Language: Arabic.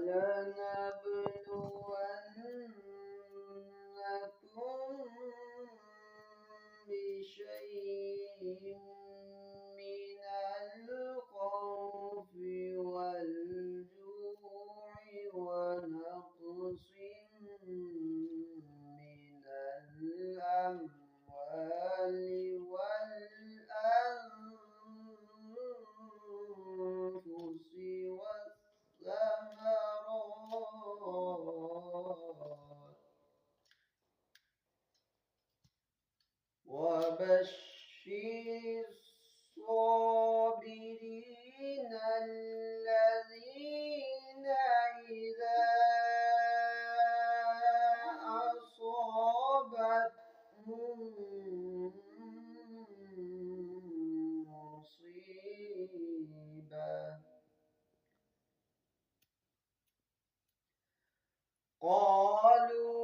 وَلَنَبْلُوَنَّكُم بِشَيْءٍ مِّنَ الْخَوْفِ وَالْجُوعِ وَنَقْصٍ مِّنَ الْأَمْوَالِ وَالْأَنفُسِ وَالثَّمَرَاتِ وَبَشِّرِ الصَّابِرِينَ الَّذِينَ إِذَا أَصَابَتْهُم مُّصِيبَةٌ قَالُوا